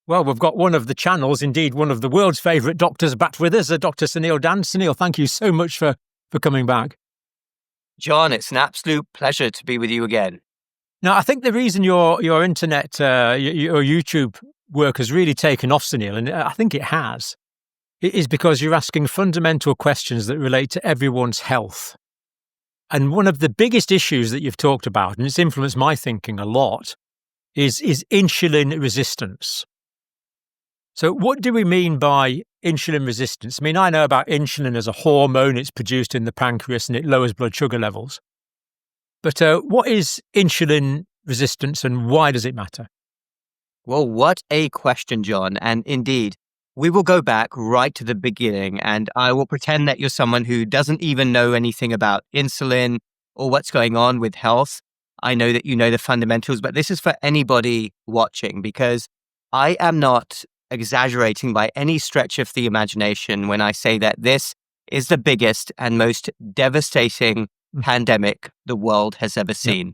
Well, we've got one of the channels, indeed one of the world's favourite doctors, back with us, Dr. Suneel Dhand. Suneel, thank you so much for coming back. John, it's an absolute pleasure to be with you again. Now, I think the reason your internet, your YouTube work has really taken off, Suneel, and I think it has, is because you're asking fundamental questions that relate to everyone's health. And one of the biggest issues that you've talked about, and it's influenced my thinking a lot, is insulin resistance. So what do we mean by insulin resistance? I mean, I know about insulin as a hormone. It's produced in the pancreas and it lowers blood sugar levels. But what is insulin resistance and why does it matter? Well, what a question, John. And indeed, we will go back right to the beginning and I will pretend that you're someone who doesn't even know anything about insulin or what's going on with health. I know that you know the fundamentals, but this is for anybody watching because I am not exaggerating by any stretch of the imagination when I say that this is the biggest and most devastating pandemic the world has ever seen.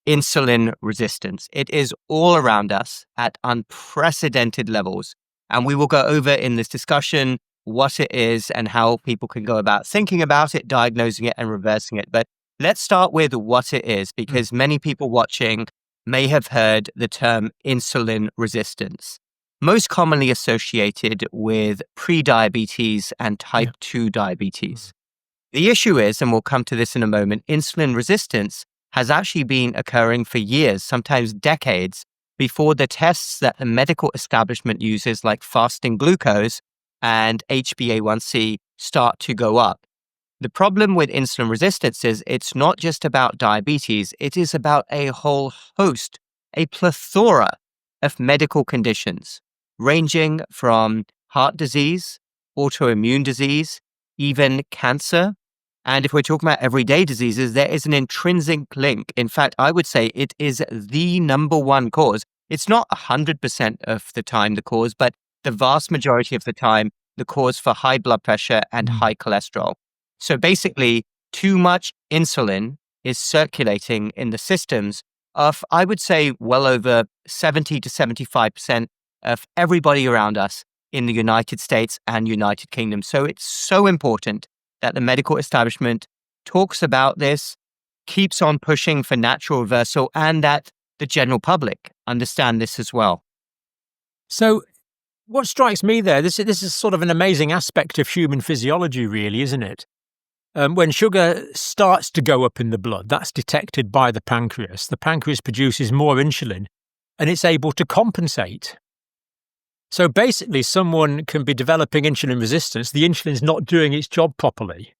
Insulin resistance. It is all around us at unprecedented levels. And we will go over in this discussion what it is and how people can go about thinking about it, diagnosing it, and reversing it. But let's start with what it is, because many people watching may have heard the term insulin resistance, most commonly associated with prediabetes and type 2 diabetes. The issue is, and we'll come to this in a moment, insulin resistance has actually been occurring for years, sometimes decades, before the tests that the medical establishment uses, like fasting glucose and HbA1c, start to go up. The problem with insulin resistance is it's not just about diabetes, it is about a whole host, a plethora of medical conditions, ranging from heart disease, autoimmune disease, even cancer. And if we're talking about everyday diseases, there is an intrinsic link. In fact, I would say it is the number one cause. It's not 100% of the time the cause, but the vast majority of the time, the cause for high blood pressure and high cholesterol. So basically, too much insulin is circulating in the systems of, I would say, well over 70 to 75% of everybody around us in the United States and United Kingdom. So it's so important that the medical establishment talks about this, keeps on pushing for natural reversal, and that the general public understand this as well. So what strikes me there, this is sort of an amazing aspect of human physiology, really, isn't it? When sugar starts to go up in the blood, that's detected by the pancreas. The pancreas produces more insulin and it's able to compensate. So basically, someone can be developing insulin resistance. The insulin's not doing its job properly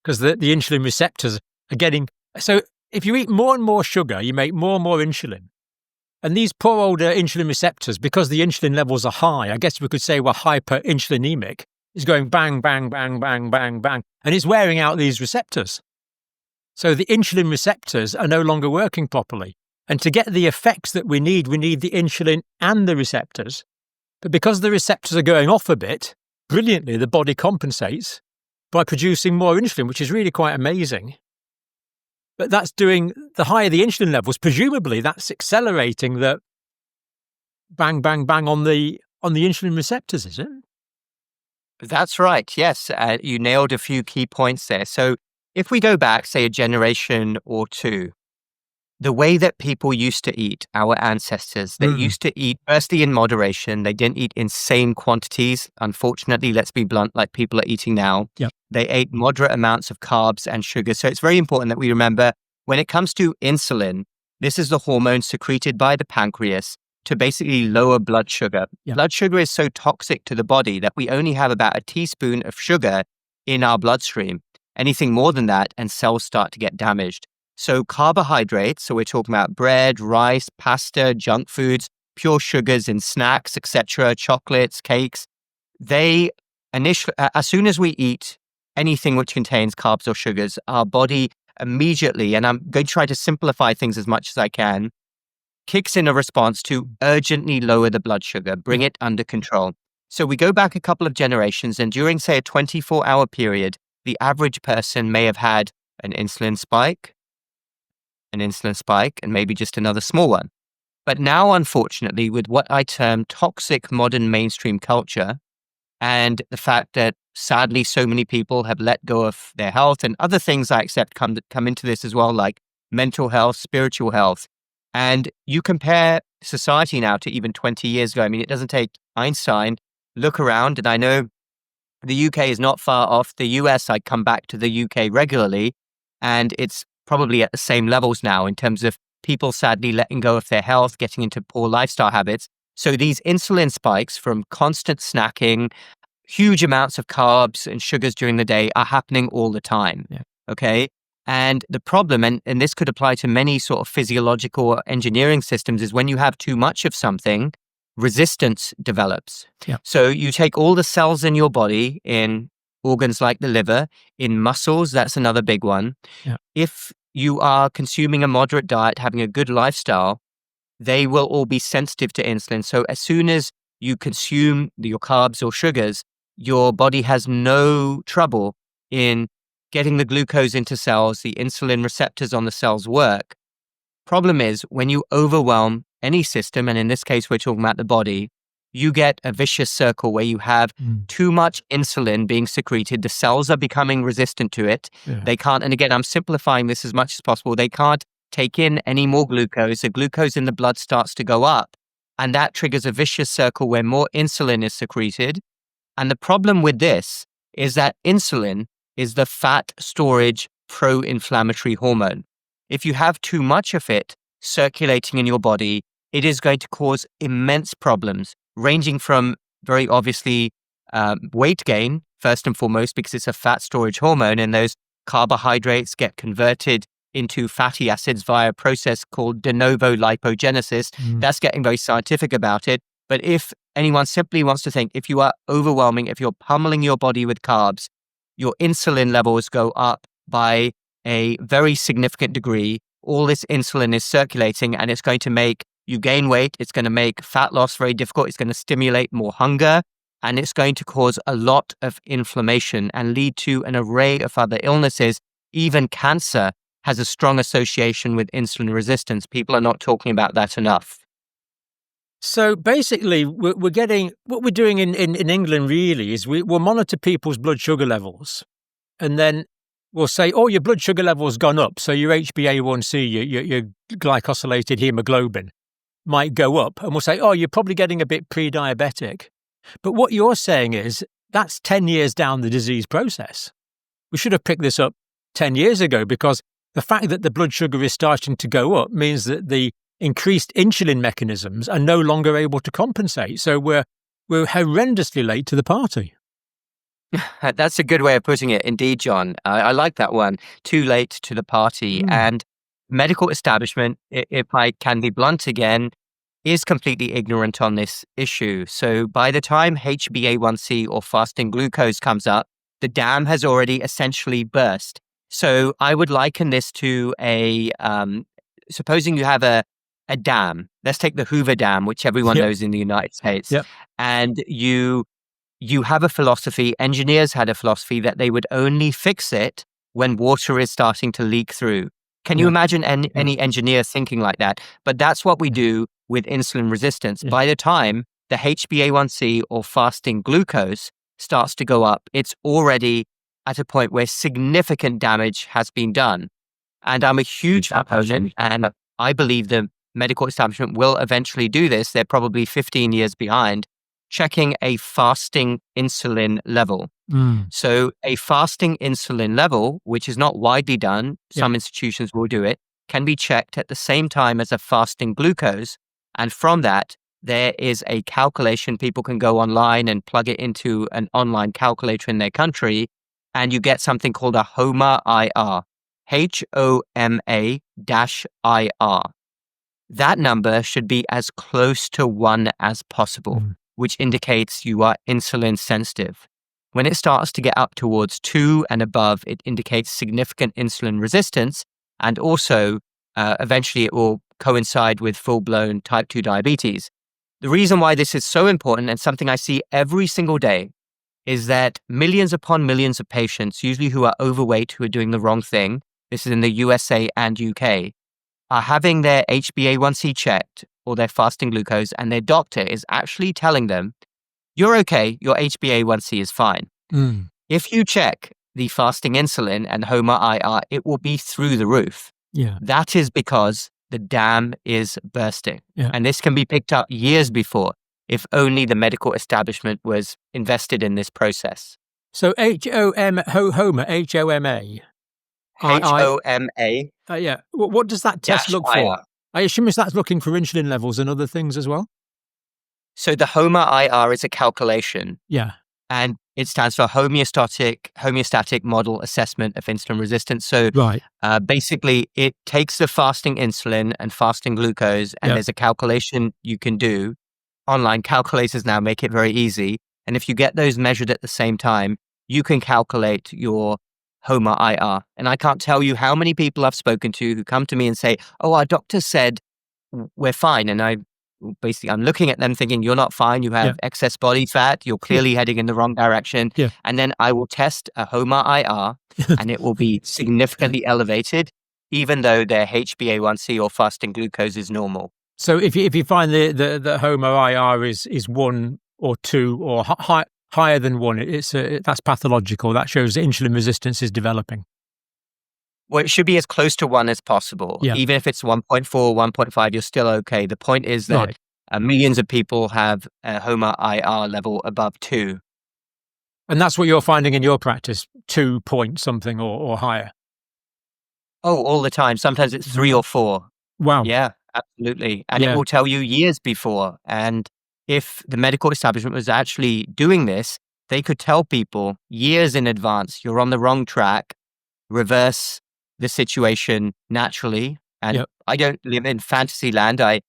because the insulin receptors are getting... So if you eat more and more sugar, you make more and more insulin. And these poor old insulin receptors, because the insulin levels are high, I guess we could say we're hyperinsulinemic, is going bang, bang, bang, bang, bang, bang, and it's wearing out these receptors. So the insulin receptors are no longer working properly. And to get the effects that we need the insulin and the receptors. But because the receptors are going off a bit, brilliantly, the body compensates by producing more insulin, which is really quite amazing. But that's doing, the higher the insulin levels, presumably that's accelerating the bang, bang, bang on the insulin receptors, is it? That's right. Yes. You nailed a few key points there. So if we go back, say, a generation or two, the way that people used to eat, our ancestors, they used to eat firstly in moderation. They didn't eat insane quantities. Unfortunately, let's be blunt, like people are eating now. Yep. They ate moderate amounts of carbs and sugar. So it's very important that we remember when it comes to insulin, this is the hormone secreted by the pancreas to basically lower blood sugar. Yep. Blood sugar is so toxic to the body that we only have about a teaspoon of sugar in our bloodstream. Anything more than that, and cells start to get damaged. So carbohydrates, so we're talking about bread, rice, pasta, junk foods, pure sugars in snacks, etc., chocolates, cakes, they initially, as soon as we eat anything which contains carbs or sugars, our body immediately, and I'm going to try to simplify things as much as I can, kicks in a response to urgently lower the blood sugar, bring it under control. So we go back a couple of generations, and during, say, a 24-hour period, the average person may have had an insulin spike, and maybe just another small one. But now, unfortunately, with what I term toxic modern mainstream culture, and the fact that sadly so many people have let go of their health and other things I accept come into this as well, like mental health, spiritual health. And you compare society now to even 20 years ago. I mean, it doesn't take Einstein. Look around, and I know the UK is not far off. The US, I come back to the UK regularly, and it's probably at the same levels now in terms of people sadly letting go of their health, getting into poor lifestyle habits. So these insulin spikes from constant snacking, huge amounts of carbs and sugars during the day are happening all the time. Yeah. Okay. And the problem, and this could apply to many sort of physiological or engineering systems, is when you have too much of something, resistance develops. Yeah. So you take all the cells in your body, in organs like the liver, in muscles, that's another big one. Yeah. If you are consuming a moderate diet, having a good lifestyle, they will all be sensitive to insulin. So as soon as you consume your carbs or sugars, your body has no trouble in getting the glucose into cells. The insulin receptors on the cells work. Problem is, when you overwhelm any system, and in this case, we're talking about the body, you get a vicious circle where you have too much insulin being secreted. The cells are becoming resistant to it. Yeah. They can't, and again, I'm simplifying this as much as possible. They can't take in any more glucose. The glucose in the blood starts to go up, and that triggers a vicious circle where more insulin is secreted. And the problem with this is that insulin is the fat storage pro-inflammatory hormone. If you have too much of it circulating in your body, it is going to cause immense problems, ranging from very obviously weight gain, first and foremost, because it's a fat storage hormone, and those carbohydrates get converted into fatty acids via a process called de novo lipogenesis. That's getting very scientific about it. But if anyone simply wants to think, if you are overwhelming, if you're pummeling your body with carbs, your insulin levels go up by a very significant degree. All this insulin is circulating, and it's going to make you gain weight. It's going to make fat loss very difficult. It's going to stimulate more hunger, and it's going to cause a lot of inflammation and lead to an array of other illnesses. Even cancer has a strong association with insulin resistance. People are not talking about that enough. So basically, we're getting, what we're doing in England really is we'll monitor people's blood sugar levels, and then we'll say, oh, your blood sugar level's gone up, so your HbA1c, your glycosylated hemoglobin might go up, and we'll say, oh, you're probably getting a bit pre-diabetic. But what you're saying is that's 10 years down the disease process. We should have picked this up 10 years ago, because the fact that the blood sugar is starting to go up means that the increased insulin mechanisms are no longer able to compensate. So we're horrendously late to the party. That's a good way of putting it. Indeed, John. I like that one. Too late to the party. And medical establishment, if I can be blunt again, is completely ignorant on this issue. So by the time HbA1c or fasting glucose comes up, the dam has already essentially burst. So I would liken this to supposing you have a dam. Let's take the Hoover Dam, which everyone knows in the United States. Yep. And you have a philosophy, engineers had a philosophy that they would only fix it when water is starting to leak through. Can you imagine any engineer thinking like that? But that's what we do with insulin resistance. By the time the HbA1c or fasting glucose starts to go up, it's already at a point where significant damage has been done. And I'm a huge proponent, and I believe the medical establishment will eventually do this. They're probably 15 years behind, checking a fasting insulin level. So a fasting insulin level, which is not widely done, some institutions will do it, can be checked at the same time as a fasting glucose. And from that, there is a calculation. People can go online and plug it into an online calculator in their country, and you get something called a HOMA-IR, HOMA-IR. That number should be as close to 1 as possible, which indicates you are insulin sensitive. When it starts to get up towards 2 and above, it indicates significant insulin resistance, and also eventually it will coincide with full-blown type 2 diabetes. The reason why this is so important, and something I see every single day, is that millions upon millions of patients, usually who are overweight, who are doing the wrong thing, this is in the USA and UK, are having their HbA1c checked or their fasting glucose, and their doctor is actually telling them, you're okay, your HbA1c is fine. Mm. If you check the fasting insulin and HOMA-IR, it will be through the roof. Yeah. That is because the dam is bursting. Yeah. And this can be picked up years before if only the medical establishment was invested in this process. So HOMA, HOMA. HOMA. Yeah. What does that test look for? I assume that's looking for insulin levels and other things as well? So the HOMA-IR is a calculation. Yeah. And it stands for homeostatic model assessment of insulin resistance. So right. Basically, it takes the fasting insulin and fasting glucose, and there's a calculation you can do. Online calculators now make it very easy. And if you get those measured at the same time, you can calculate your HOMA-IR. And I can't tell you how many people I've spoken to who come to me and say, oh, our doctor said we're fine. And I'm looking at them thinking, you're not fine. You have excess body fat. You're clearly heading in the wrong direction. Yeah. And then I will test a HOMA-IR and it will be significantly elevated, even though their HbA1c or fasting glucose is normal. So if you find the HOMA-IR is 1 or 2 or higher than 1, that's pathological. That shows that insulin resistance is developing. Well, it should be as close to 1 as possible. Yeah. Even if it's 1.4, 1.5, you're still okay. The point is that millions of people have a HOMA-IR level above 2. And that's what you're finding in your practice, 2 point something or higher? Oh, all the time. Sometimes it's 3 or 4. Wow. Yeah, absolutely. And it will tell you years before. And if the medical establishment was actually doing this, they could tell people years in advance, you're on the wrong track, reverse the situation naturally. And I don't live in fantasy land. I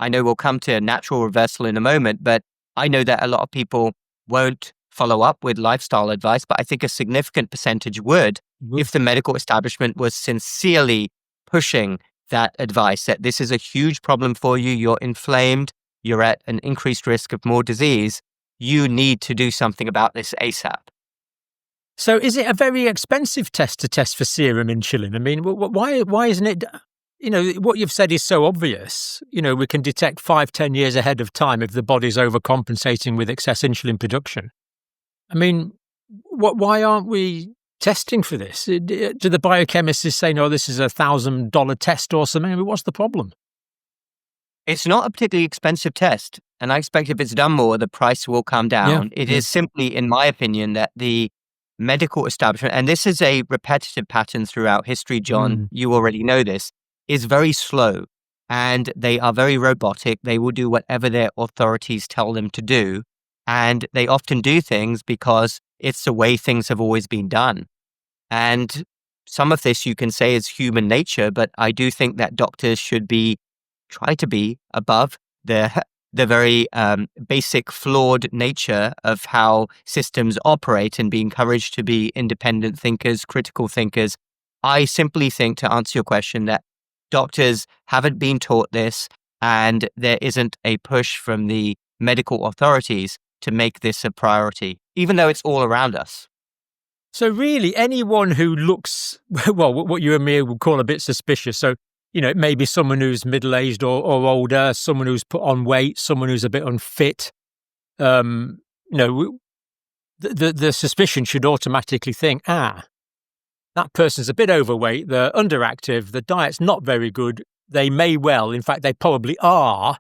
know we'll come to natural reversal in a moment, but I know that a lot of people won't follow up with lifestyle advice, but I think a significant percentage would if the medical establishment was sincerely pushing that advice, that this is a huge problem for you, you're inflamed, you're at an increased risk of more disease, you need to do something about this ASAP. So is it a very expensive test to test for serum insulin? I mean, why isn't it, what you've said is so obvious. We can detect 5-10 years ahead of time if the body's overcompensating with excess insulin production. I mean, why aren't we testing for this? Do the biochemists say, no, this is $1,000 test or something? I mean, what's the problem? It's not a particularly expensive test. And I expect if it's done more, the price will come down. It is simply, in my opinion, that the medical establishment, and this is a repetitive pattern throughout history, John, you already know this, is very slow and they are very robotic. They will do whatever their authorities tell them to do. And they often do things because it's the way things have always been done. And some of this you can say is human nature, but I do think that doctors should try to be above the very basic flawed nature of how systems operate and be encouraged to be independent thinkers, critical thinkers. I simply think, to answer your question, that doctors haven't been taught this and there isn't a push from the medical authorities to make this a priority, even though it's all around us. So really, anyone who looks, well, what you and me would call a bit suspicious, so it may be someone who's middle-aged or older, someone who's put on weight, someone who's a bit unfit. The suspicion should automatically think, that person's a bit overweight, they're underactive, the diet's not very good, they may well, in fact, they probably are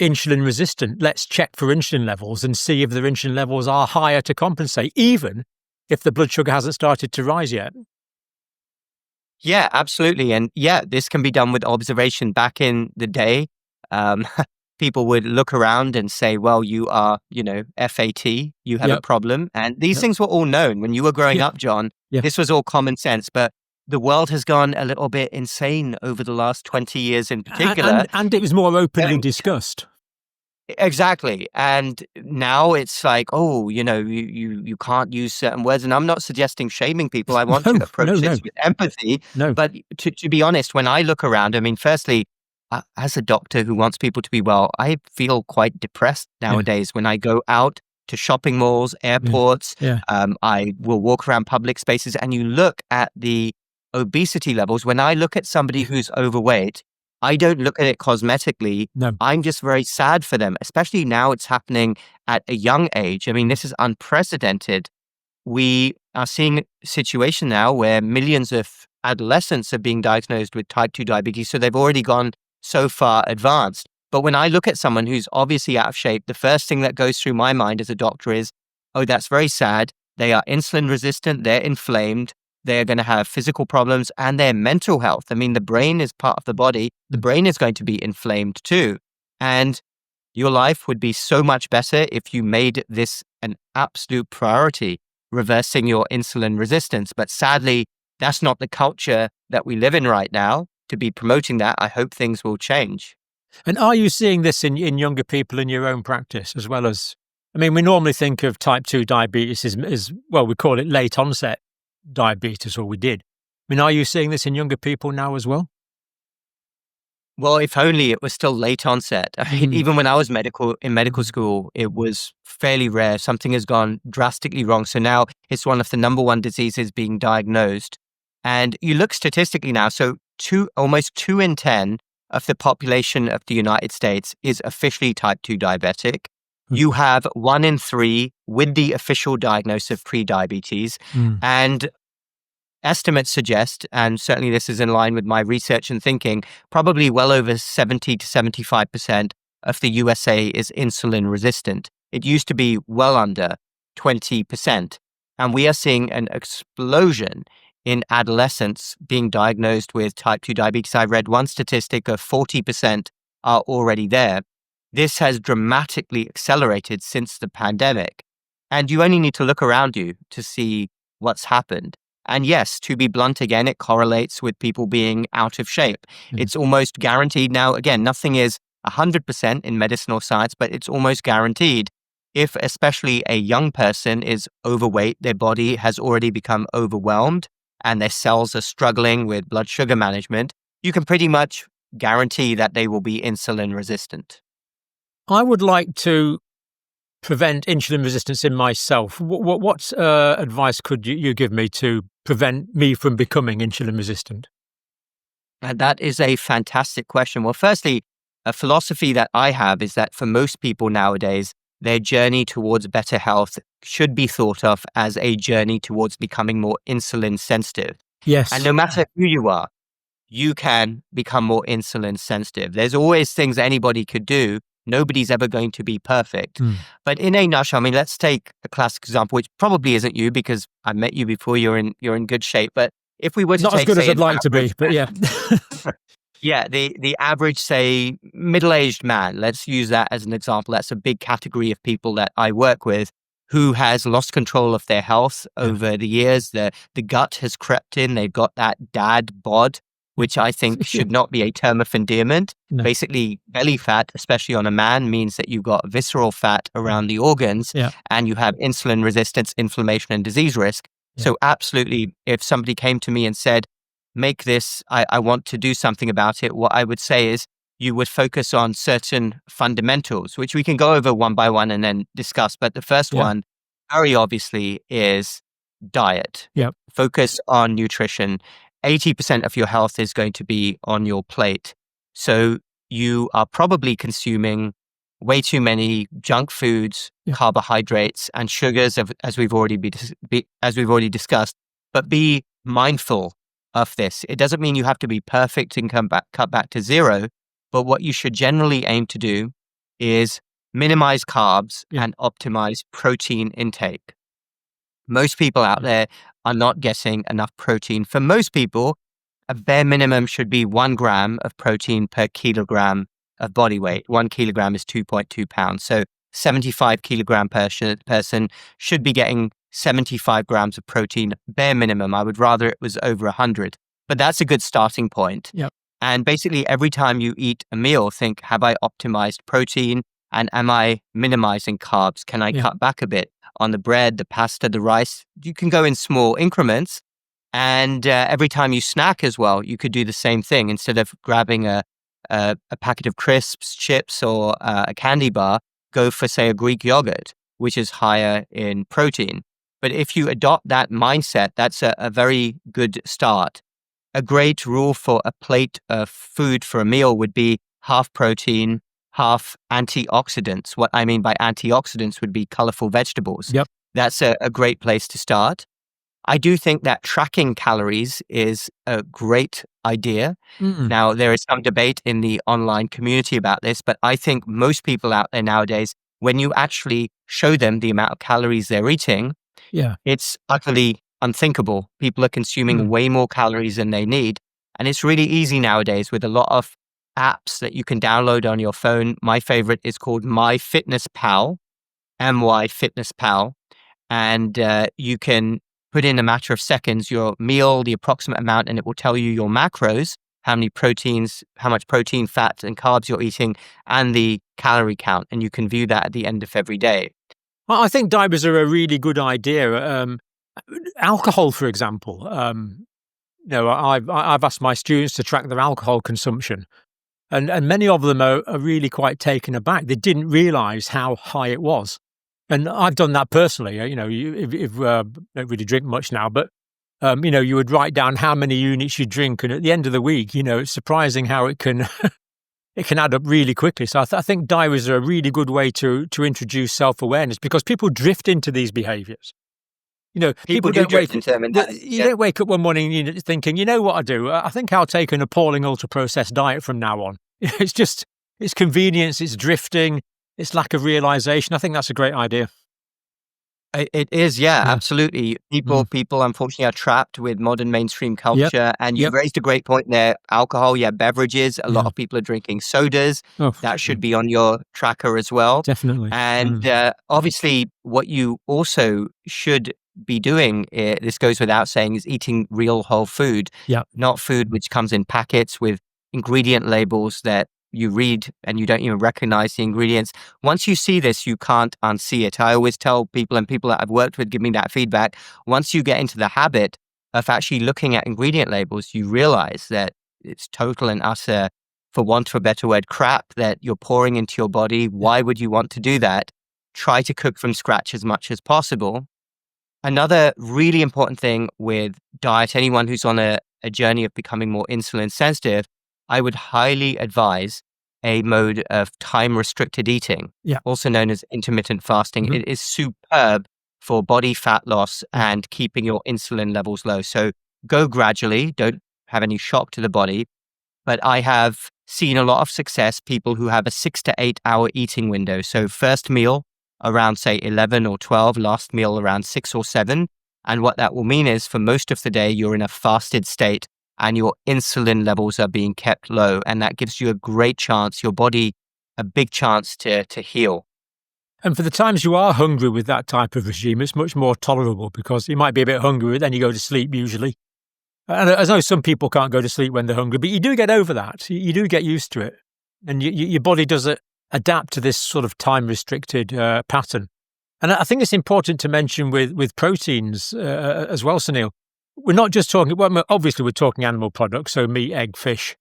insulin resistant. Let's check for insulin levels and see if their insulin levels are higher to compensate, even if the blood sugar hasn't started to rise yet. Yeah, absolutely. And this can be done with observation. Back in the day, people would look around and say, well, you are, FAT, you have a problem. And these things were all known. When you were growing up, John, this was all common sense. But the world has gone a little bit insane over the last 20 years in particular. And it was more openly discussed. Exactly. And now it's like, you can't use certain words. And I'm not suggesting shaming people. I want to approach this with empathy. No. But to be honest, when I look around, I mean, firstly, as a doctor who wants people to be well, I feel quite depressed nowadays when I go out to shopping malls, airports. I will walk around public spaces and you look at the obesity levels. When I look at somebody who's overweight, I don't look at it cosmetically. No. I'm just very sad for them, especially now it's happening at a young age. I mean, this is unprecedented. We are seeing a situation now where millions of adolescents are being diagnosed with type 2 diabetes. So they've already gone so far advanced. But when I look at someone who's obviously out of shape, the first thing that goes through my mind as a doctor is, oh, that's very sad. They are insulin resistant. They're inflamed. They're going to have physical problems and their mental health. I mean, the brain is part of the body. The brain is going to be inflamed too. And your life would be so much better if you made this an absolute priority, reversing your insulin resistance. But sadly, that's not the culture that we live in right now. To be promoting that, I hope things will change. And are you seeing this in younger people in your own practice as well as, I mean, we normally think of type 2 diabetes as well, we call it late onset diabetes, or we did. I mean, are you seeing this in younger people now as well? Well, if only it was still late onset. I mean, even when I was in medical school, it was fairly rare. Something has gone drastically wrong. So now it's one of the number one diseases being diagnosed. And you look statistically now, so almost 2 in 10 of the population of the United States is officially type 2 diabetic. You have 1 in 3 with the official diagnosis of prediabetes. And estimates suggest, and certainly this is in line with my research and thinking, probably well over 70 to 75% of the USA is insulin resistant. It used to be well under 20%. And we are seeing an explosion in adolescents being diagnosed with type 2 diabetes. I read one statistic of 40% are already there. This has dramatically accelerated since the pandemic. And you only need to look around you to see what's happened. And yes, to be blunt again, it correlates with people being out of shape. It's almost guaranteed now. Again, nothing is 100% in medicine or science, but it's almost guaranteed. If especially a young person is overweight, their body has already become overwhelmed and their cells are struggling with blood sugar management, you can pretty much guarantee that they will be insulin resistant. I would like to prevent insulin resistance in myself. What advice could you give me to prevent me from becoming insulin resistant? That is a fantastic question. Well, firstly, a philosophy that I have is that for most people nowadays, their journey towards better health should be thought of as a journey towards becoming more insulin sensitive. Yes. And no matter who you are, you can become more insulin sensitive. There's always things anybody could do. Nobody's ever going to be perfect. But in a nutshell, I mean, let's take a classic example, which probably isn't you because I met you before. You're in good shape. But if we were to not take, as good say, as I'd like to be, but yeah. Yeah, the average, say, middle-aged man, let's use that as an example. That's a big category of people that I work with who has lost control of their health over the years. The gut has crept in. They've got that dad bod, which I think should not be a term of endearment. No. Basically, belly fat, especially on a man, means that you've got visceral fat around the organs and you have insulin resistance, inflammation, and disease risk. So absolutely, if somebody came to me and said, make this, I want to do something about it, what I would say is you would focus on certain fundamentals, which we can go over one by one and then discuss. But the first one, very obviously, is diet. Focus on nutrition. 80% of your health is going to be on your plate. So you are probably consuming way too many junk foods, carbohydrates, and sugars, as we've already discussed. But be mindful of this. It doesn't mean you have to be perfect and cut back to zero. But what you should generally aim to do is minimize carbs and optimize protein intake. Most people out there are not getting enough protein. For most people, a bare minimum should be 1 gram of protein per kilogram of body weight. 1 kilogram is 2.2 pounds. So 75 kilogram person should be getting 75 grams of protein, bare minimum. I would rather it was over 100. But that's a good starting point. And basically, every time you eat a meal, think, have I optimized protein? And am I minimizing carbs? Can I cut back a bit on the bread, the pasta, the rice? You can go in small increments. And every time you snack as well, you could do the same thing. Instead of grabbing a packet of crisps, chips, or a candy bar, go for, say, a Greek yogurt, which is higher in protein. But if you adopt that mindset, that's a very good start. a great rule for a plate of food for a meal would be half protein, half antioxidants. What I mean by antioxidants would be colorful vegetables. Yep. That's a great place to start. I do think that tracking calories is a great idea. Now, there is some debate in the online community about this, but I think most people out there nowadays, when you actually show them the amount of calories they're eating, Yeah. it's utterly unthinkable. People are consuming way more calories than they need. And it's really easy nowadays with a lot of apps that you can download on your phone. My favorite is called MyFitnessPal, MyFitnessPal. And you can put in a matter of seconds your meal, the approximate amount, and it will tell you your macros, how many proteins, how much protein, fat, and carbs you're eating, and the calorie count. And you can view that at the end of every day. Well, I think diaries are a really good idea. Alcohol, for example. I've asked my students to track their alcohol consumption, and many of them are really quite taken aback. They didn't realise how high it was. And I've done that personally. If don't really drink much now, but you would write down how many units you drink, and at the end of the week, it's surprising how it can it can add up really quickly. So I think diaries are a really good way to introduce self-awareness, because people drift into these behaviours. People don't wake. Don't wake up one morning thinking, you know what I do? I think I'll take an appalling ultra-processed diet from now on. It's convenience, it's drifting. It's lack of realization. I think that's a great idea. It is, yeah, absolutely. People, unfortunately, are trapped with modern mainstream culture. And you raised a great point there. Alcohol, beverages. A lot of people are drinking sodas. That should be on your tracker as well. Definitely. And obviously, what you also should be doing, this goes without saying, is eating real whole food. Not food which comes in packets with ingredient labels that you read and you don't even recognize the ingredients. Once you see this, you can't unsee it. I always tell people, and people that I've worked with give me that feedback, once you get into the habit of actually looking at ingredient labels, you realize that it's total and utter, for want of a better word, crap that you're pouring into your body. Why would you want to do that? Try to cook from scratch as much as possible. Another really important thing with diet, anyone who's on a journey of becoming more insulin sensitive, I would highly advise a mode of time-restricted eating, also known as intermittent fasting. It is superb for body fat loss and keeping your insulin levels low. So go gradually, don't have any shock to the body. But I have seen a lot of success, people who have a 6 to 8 hour eating window. So first meal around, say, 11 or 12, last meal around 6 or 7. And what that will mean is for most of the day, you're in a fasted state, and your insulin levels are being kept low. And that gives you a great chance, your body, a big chance to heal. And for the times you are hungry with that type of regime, it's much more tolerable, because you might be a bit hungry, then you go to sleep usually. And I know some people can't go to sleep when they're hungry, but you do get over that. You do get used to it. And your body does adapt to this sort of time-restricted pattern. And I think it's important to mention with proteins as well, Suneel. We're not just talking, obviously we're talking animal products, so meat, egg, fish,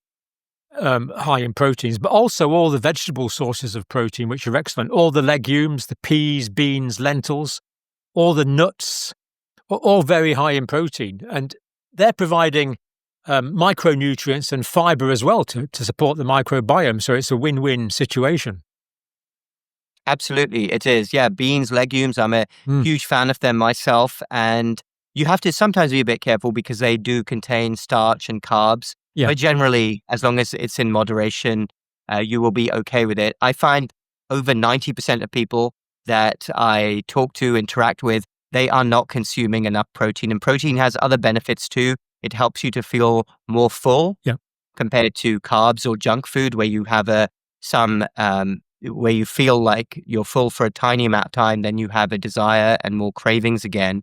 high in proteins, but also all the vegetable sources of protein, which are excellent. All the legumes, the peas, beans, lentils, all the nuts, all very high in protein. And they're providing micronutrients and fiber as well to support the microbiome. So it's a win-win situation. Absolutely, it is. Yeah, beans, legumes, I'm a huge fan of them myself. And you have to sometimes be a bit careful because they do contain starch and carbs. But generally, as long as it's in moderation, you will be okay with it. I find over 90% of people that I talk to, interact with, they are not consuming enough protein. And protein has other benefits too. It helps you to feel more full compared to carbs or junk food, where you have where you feel like you're full for a tiny amount of time, then you have a desire and more cravings again.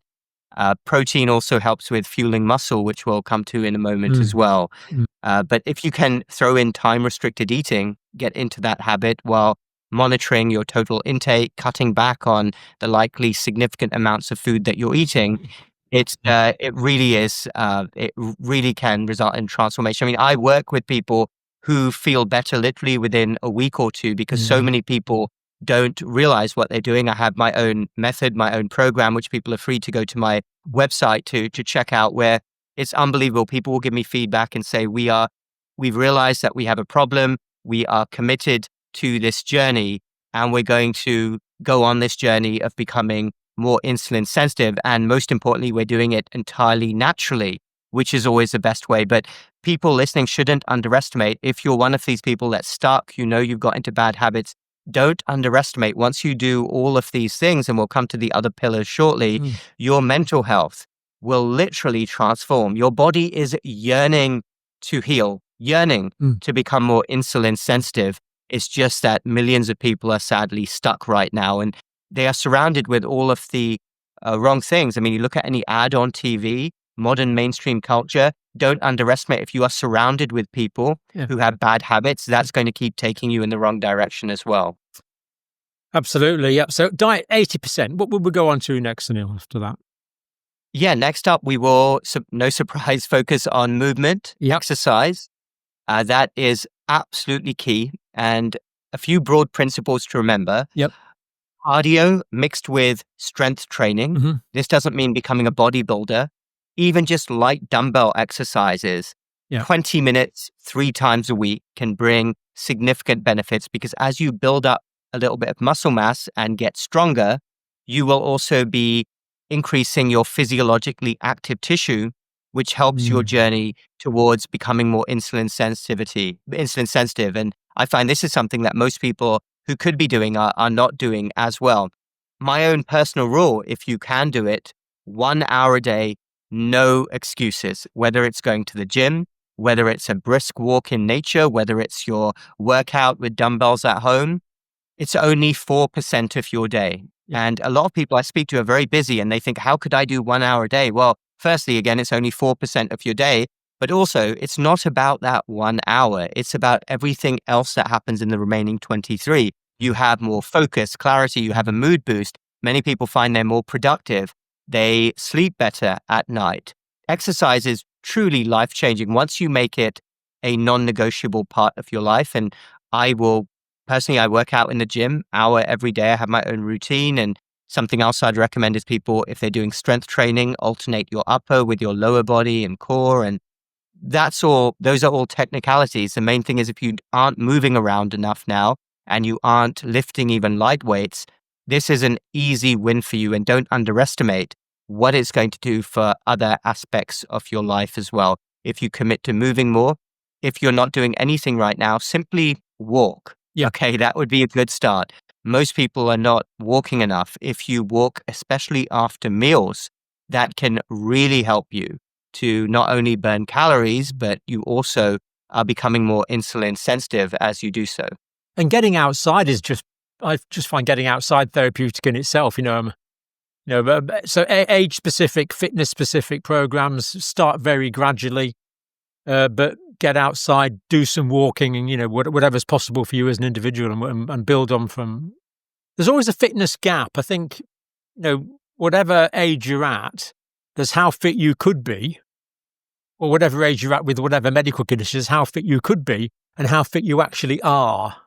Protein also helps with fueling muscle, which we'll come to in a moment as well. But if you can throw in time-restricted eating, get into that habit while monitoring your total intake, cutting back on the likely significant amounts of food that you're eating, it really can result in transformation. I mean, I work with people who feel better literally within a week or two, because so many people don't realize what they're doing. I have my own method, my own program, which people are free to go to my website to check out, where It's unbelievable. People will give me feedback and say, we've realized that we have a problem. We are committed to this journey, and we're going to go on this journey of becoming more insulin sensitive. And most importantly, we're doing it entirely naturally, which is always the best way. But people listening shouldn't underestimate. If you're one of these people that's stuck, you've got into bad habits, don't underestimate. Once you do all of these things, and we'll come to the other pillars shortly, your mental health will literally transform. Your body is yearning to heal, yearning to become more insulin sensitive. It's just that millions of people are sadly stuck right now, and they are surrounded with all of the wrong things. I mean, you look at any ad on TV, modern mainstream culture, don't underestimate. If you are surrounded with people who have bad habits, that's going to keep taking you in the wrong direction as well. Absolutely. Yeah. So diet 80%. What would we go on to next, Suneel, after that? Yeah. Next up, we will, no surprise, focus on movement, exercise. That is absolutely key. And a few broad principles to remember. Cardio mixed with strength training. This doesn't mean becoming a bodybuilder. Even just light dumbbell exercises, 20 minutes, 3 times a week can bring significant benefits, because as you build up a little bit of muscle mass and get stronger, you will also be increasing your physiologically active tissue, which helps your journey towards becoming more insulin sensitive. And I find this is something that most people who could be doing are not doing as well. My own personal rule, if you can do it, 1 hour a day, no excuses, whether it's going to the gym, whether it's a brisk walk in nature, whether it's your workout with dumbbells at home. It's only 4% of your day. And a lot of people I speak to are very busy, and they think, how could I do 1 hour a day? Well, firstly, again, it's only 4% of your day, but also it's not about that 1 hour. It's about everything else that happens in the remaining 23. You have more focus, clarity, you have a mood boost. Many people find they're more productive. They sleep better at night. Exercise is truly life-changing once you make it a non-negotiable part of your life. And I work out in the gym, hour every day. I have my own routine. And something else I'd recommend is people, if they're doing strength training, alternate your upper with your lower body and core. And those are all technicalities. The main thing is, if you aren't moving around enough now and you aren't lifting even light weights, this is an easy win for you, and don't underestimate what it's going to do for other aspects of your life as well. If you commit to moving more, if you're not doing anything right now, simply walk. Okay, that would be a good start. Most people are not walking enough. If you walk, especially after meals, that can really help you to not only burn calories, but you also are becoming more insulin sensitive as you do so. And getting outside I just find getting outside therapeutic in itself. So age-specific, fitness-specific programs start very gradually, but get outside, do some walking, and whatever's possible for you as an individual, and build on from. There's always a fitness gap. I think, whatever age you're at, there's how fit you could be, or whatever age you're at with whatever medical conditions, how fit you could be, and how fit you actually are.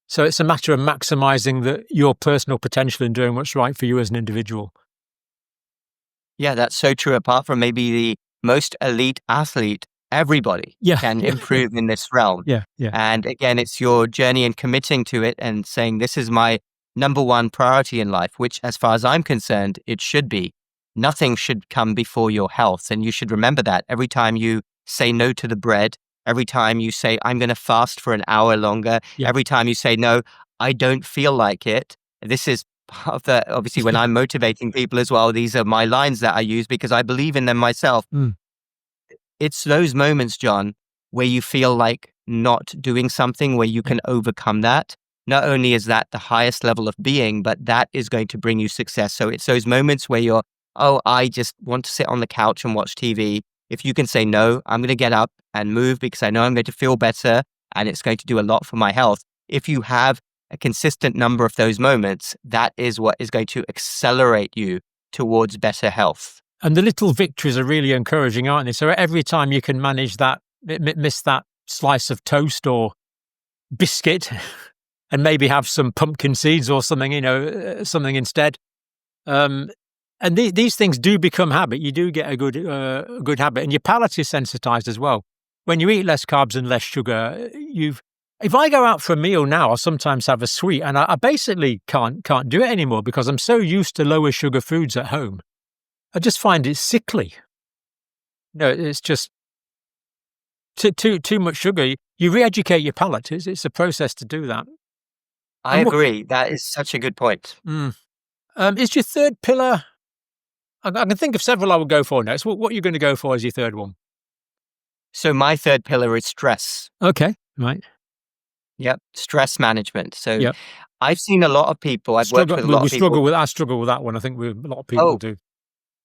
So it's a matter of maximizing your personal potential and doing what's right for you as an individual. Yeah, that's so true. Apart from maybe the most elite athlete, everybody can improve in this realm. And again, it's your journey and committing to it and saying, this is my number one priority in life, which, as far as I'm concerned, it should be. Nothing should come before your health. And you should remember that every time you say no to the bread, every time you say, I'm going to fast for an hour longer, every time you say, no, I don't feel like it. This is part of the, obviously, when I'm motivating people as well, these are my lines that I use because I believe in them myself. It's those moments, John, where you feel like not doing something, where you can overcome that. Not only is that the highest level of being, but that is going to bring you success. So it's those moments where you're, I just want to sit on the couch and watch TV. If you can say, no, I'm going to get up and move because I know I'm going to feel better and it's going to do a lot for my health. If you have a consistent number of those moments, that is what is going to accelerate you towards better health. And the little victories are really encouraging, aren't they? So every time you can manage that, miss that slice of toast or biscuit and maybe have some pumpkin seeds or something, something instead. And these things do become habit. You do get a good habit, and your palate is sensitized as well. When you eat less carbs and less sugar, if I go out for a meal now, I'll sometimes have a sweet, and I basically can't do it anymore because I'm so used to lower sugar foods at home. I just find it sickly. No, it's just too much sugar. You re-educate your palate. It's a process to do that. I agree. That is such a good point. Is your third pillar? I can think of several I would go for next. What are you going to go for as your third one? So my third pillar is stress. Okay, right. Yep, stress management. So I've seen a lot of people. I've worked with a lot of people. I struggle with that one. I think a lot of people do.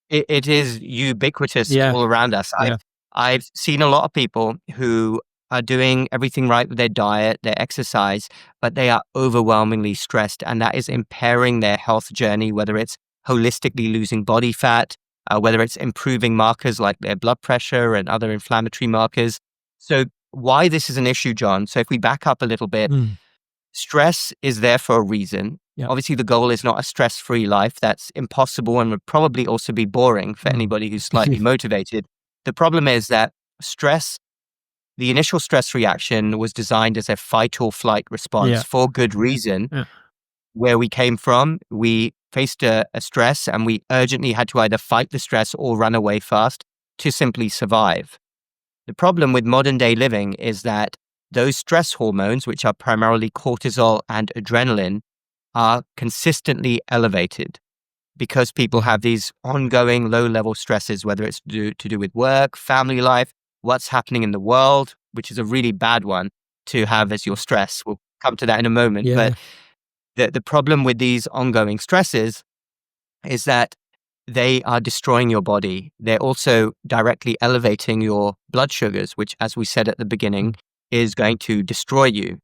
It is ubiquitous all around us. I've seen a lot of people who are doing everything right with their diet, their exercise, but they are overwhelmingly stressed, and that is impairing their health journey, whether it's holistically losing body fat, whether it's improving markers like their blood pressure and other inflammatory markers. So why this is an issue, John? So if we back up a little bit, stress is there for a reason. Obviously, the goal is not a stress-free life. That's impossible and would probably also be boring for anybody who's slightly motivated. The problem is that the initial stress reaction was designed as a fight or flight response for good reason. Where we came from, we faced a stress and we urgently had to either fight the stress or run away fast to simply survive. The problem with modern day living is that those stress hormones, which are primarily cortisol and adrenaline, are consistently elevated because people have these ongoing low-level stresses, whether it's to do with work, family life, what's happening in the world, which is a really bad one to have as your stress. We'll come to that in a moment. But the problem with these ongoing stresses is that they are destroying your body. They're also directly elevating your blood sugars, which, as we said at the beginning, is going to destroy you.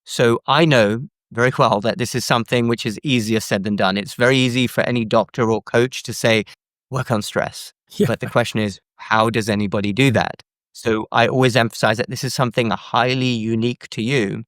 So I know very well that this is something which is easier said than done. It's very easy for any doctor or coach to say, work on stress. But the question is, how does anybody do that? So I always emphasize that this is something highly unique to you,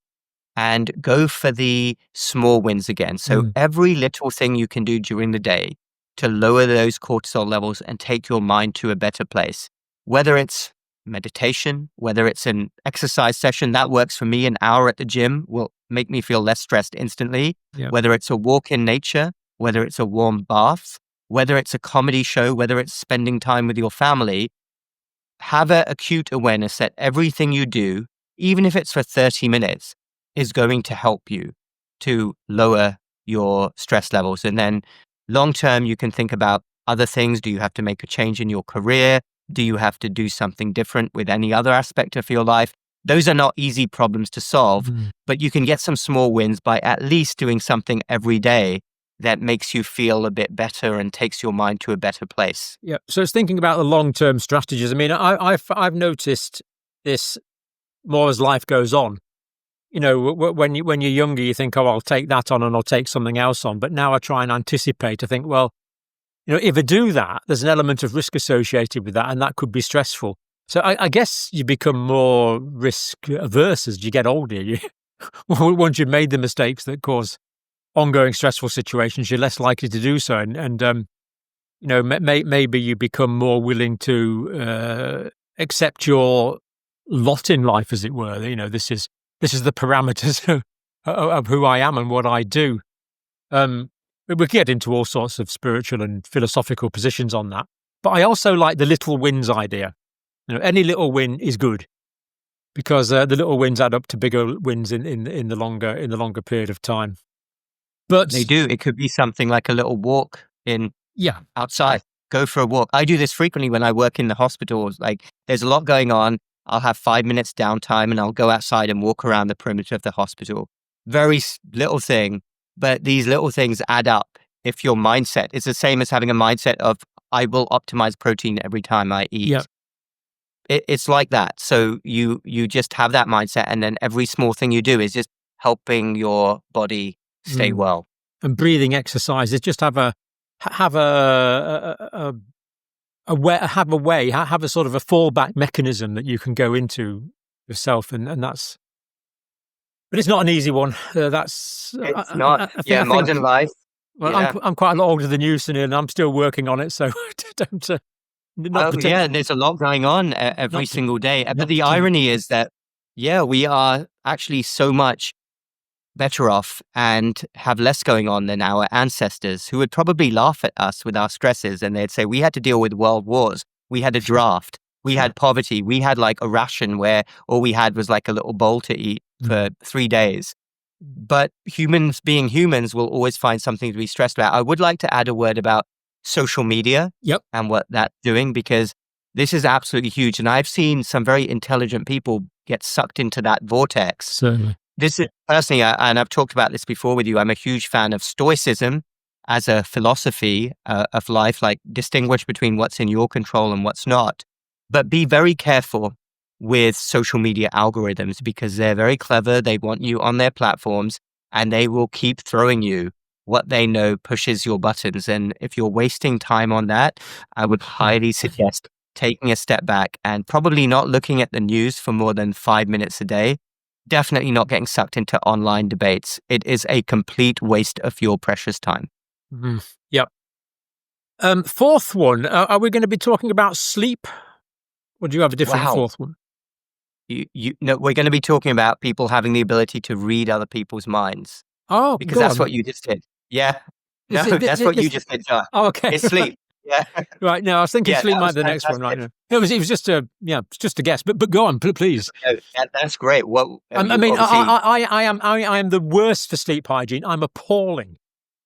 and go for the small wins again. So every little thing you can do during the day to lower those cortisol levels and take your mind to a better place, whether it's meditation, whether it's an exercise session, that works for me. An hour at the gym will make me feel less stressed instantly. Whether it's a walk in nature, whether it's a warm bath, whether it's a comedy show, whether it's spending time with your family, have an acute awareness that everything you do, even if it's for 30 minutes, is going to help you to lower your stress levels. And then long term, you can think about other things. Do you have to make a change in your career? Do you have to do something different with any other aspect of your life? Those are not easy problems to solve, but you can get some small wins by at least doing something every day that makes you feel a bit better and takes your mind to a better place. Yeah. So it's thinking about the long-term strategies. I mean, I've noticed this more as life goes on. You know, when you're younger, you think, oh, I'll take that on and I'll take something else on. But now I try and anticipate. I think, well, you know, if I do that, there's an element of risk associated with that, and that could be stressful. So I guess you become more risk averse as you get older. Once you've made the mistakes that cause ongoing stressful situations, you're less likely to do so. And you know, maybe you become more willing to accept your lot in life, as it were. You know, this is the parameters of who I am and what I do. We get into all sorts of spiritual and philosophical positions on that. But I also like the little wins idea. You know, any little win is good because the little wins add up to bigger wins in the longer period of time. But they do. It could be something like a little walk outside. Go for a walk. I do this frequently when I work in the hospitals. Like, there's a lot going on. I'll have 5 minutes downtime and I'll go outside and walk around the perimeter of the hospital. Very little thing, but these little things add up. If your mindset is the same as having a mindset of, I will optimize protein every time I eat. Yep. It's like that. So you just have that mindset, and then every small thing you do is just helping your body stay well. And breathing exercises, just have a sort of a fallback mechanism that you can go into yourself, and that's. But it's not an easy one. It's not. Modern life. Well, Yeah. I'm quite a lot older than you, Sunil, and I'm still working on it. So don't not Oh, pretend. yeah. There's a lot going on every Not, single day. But not the pretend. irony is that, yeah, we are actually so much better off and have less going on than our ancestors, who would probably laugh at us with our stresses, and they'd say, we had to deal with world wars, we had a draft, we had poverty, we had like a ration where all we had was like a little bowl to eat for 3 days. But humans being humans will always find something to be stressed about. I would like to add a word about social media Yep. and what that's doing, because this is absolutely huge. And I've seen some very intelligent people get sucked into that vortex. Certainly. This is personally, and I've talked about this before with you, I'm a huge fan of Stoicism as a philosophy of life, like distinguish between what's in your control and what's not. But be very careful with social media algorithms, because they're very clever. They want you on their platforms, and they will keep throwing you what they know pushes your buttons. And if you're wasting time on that, I would highly suggest taking a step back and probably not looking at the news for more than 5 minutes a day. Definitely not getting sucked into online debates. It is a complete waste of your precious time. Yep. Fourth one, are we going to be talking about sleep? Or do you have a different Wow. fourth one? No, we're going to be talking about people having the ability to read other people's minds, Oh, because go that's on. what you just did. Yeah. No, Is it- that's what you just did, John. Oh, okay. It's sleep. Yeah. Right. No, I was thinking Yeah, sleep that might was be the next one. Right. fantastic. No. It was just it's just a guess. But go on, please. No, that's great. Well, I you mean, obviously, I am the worst for sleep hygiene. I'm appalling.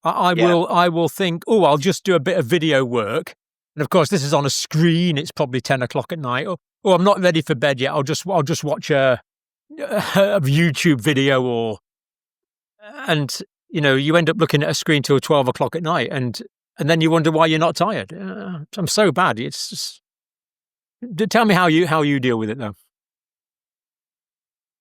I Yeah. will think, oh, I'll just do a bit of video work, and of course, this is on a screen. It's probably 10 o'clock at night. Oh, I'm not ready for bed yet. I'll just watch a YouTube video, and you end up looking at a screen till 12 o'clock at night, and then you wonder why you're not tired. I'm so bad. It's just, tell me how you deal with it though.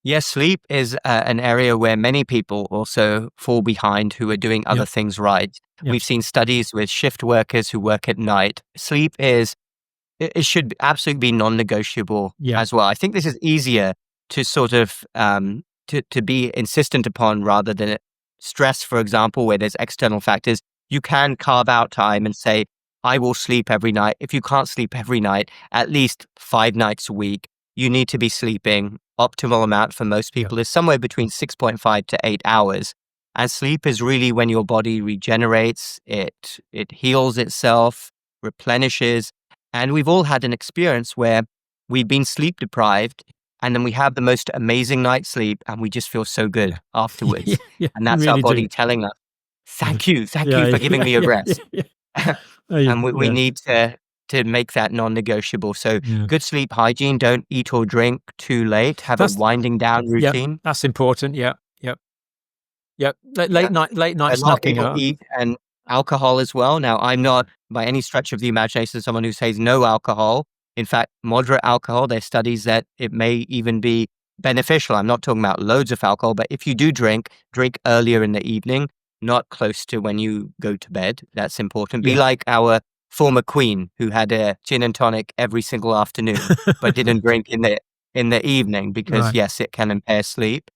Yes, sleep is an area where many people also fall behind who are doing other things right. Yep. We've seen studies with shift workers who work at night. Sleep it should absolutely be non-negotiable as well. I think this is easier to sort of to be insistent upon rather than stress, for example, where there's external factors. You can carve out time and say, I will sleep every night. If you can't sleep every night, at least 5 nights a week, you need to be sleeping. Optimal amount for most people is somewhere between 6.5 to 8 hours. And sleep is really when your body regenerates, it heals itself, replenishes. And we've all had an experience where we've been sleep deprived, and then we have the most amazing night's sleep, and we just feel so good afterwards. And that's really our body do. telling us, thank you for giving me a rest. And we need to make that non-negotiable. So good sleep hygiene, don't eat or drink too late, have a winding down routine. That's important. Yep. Late night A lot of snacking. people eat and alcohol as well. Now, I'm not by any stretch of the imagination someone who says no alcohol. In fact, moderate alcohol, there's studies that it may even be beneficial. I'm not talking about loads of alcohol, but if you do drink earlier in the evening, not close to when you go to bed. That's important. Be like our former queen who had a gin and tonic every single afternoon, but didn't drink in the evening because yes, it can impair sleep.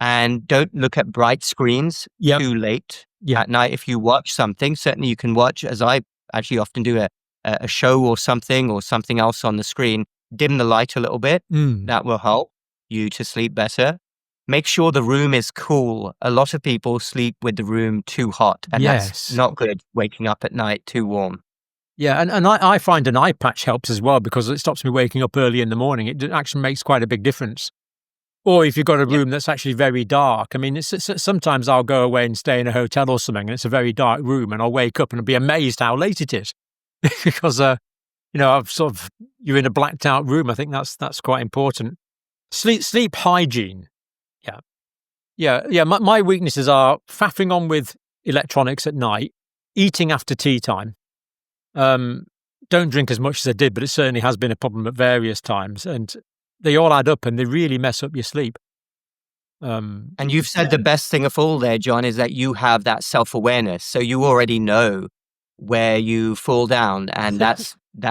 And don't look at bright screens too late at night. If you watch something, certainly you can watch, as I actually often do, a show or something else on the screen, dim the light a little bit. That will help you to sleep better. Make sure the room is cool. A lot of people sleep with the room too hot, and that's not good, waking up at night too warm. Yeah, and I find an eye patch helps as well, because it stops me waking up early in the morning. It actually makes quite a big difference. Or if you've got a room that's actually very dark. I mean, sometimes I'll go away and stay in a hotel or something, and it's a very dark room, and I'll wake up and I'll be amazed how late it is. Because, you're in a blacked out room. I think that's quite important. Sleep hygiene. Yeah. My weaknesses are faffing on with electronics at night, eating after tea time. Don't drink as much as I did, but it certainly has been a problem at various times, and they all add up and they really mess up your sleep. And you've said the best thing of all there, John, is that you have that self-awareness. So you already know where you fall down, and that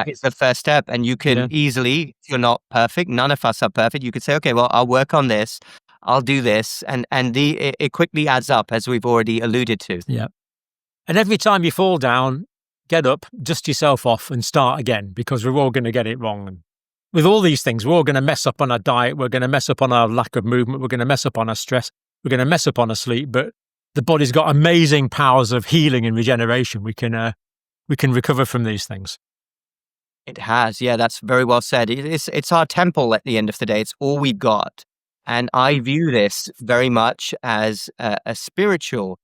is the first step. And you can easily, if you're not perfect, none of us are perfect, you could say, okay, well, I'll work on this, I'll do this, and it quickly adds up, as we've already alluded to. Yeah. And every time you fall down, get up, dust yourself off and start again, because we're all going to get it wrong. And with all these things, we're all going to mess up on our diet. We're going to mess up on our lack of movement. We're going to mess up on our stress. We're going to mess up on our sleep. But the body's got amazing powers of healing and regeneration. We can recover from these things. It has. Yeah, that's very well said. It's our temple at the end of the day. It's all we've got. And I view this very much as a spiritual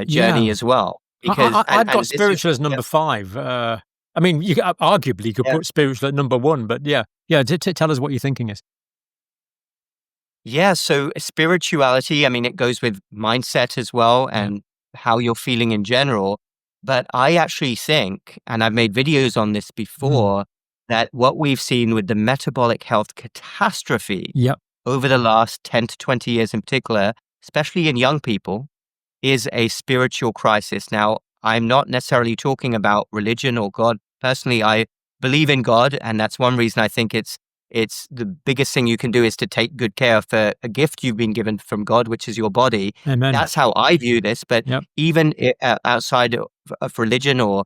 journey as well. Because I've got spiritual as number 5. I mean, arguably you could put spiritual at number 1, but yeah. Tell us what your thinking is. Yeah, so spirituality, I mean, it goes with mindset as well and how you're feeling in general. But I actually think, and I've made videos on this before, that what we've seen with the metabolic health catastrophe over the last 10 to 20 years in particular, especially in young people, is a spiritual crisis. Now, I'm not necessarily talking about religion or God. Personally, I believe in God, and that's one reason I think it's the biggest thing you can do is to take good care of a gift you've been given from God, which is your body. Amen. That's how I view this. But even outside of religion or